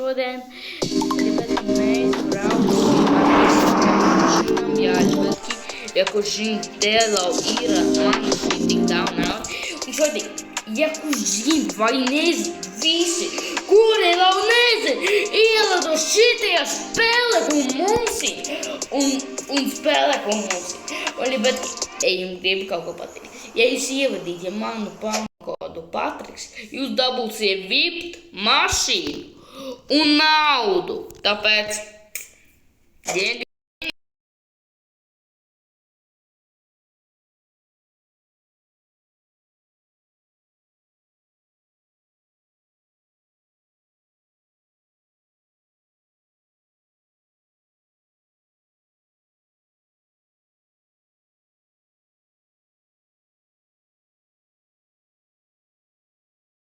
šodien. Bet mēs braucam ar mašīnām jāļbatki, ja kurš dēlau ir man tik daudz naudas. Un šodien, ja kurš zina vai nezina, visi, kuri vēl nezina, ielado šitajā spēlē, ko mums ir, un spēlē, ko mums ir. Un, bet, ja jums grib kaut ko pateikt, ja jūs ievadīsiet manu kodu Patriks, jūs dabūsiet VIP mašīnu un naudu. Tāpēc,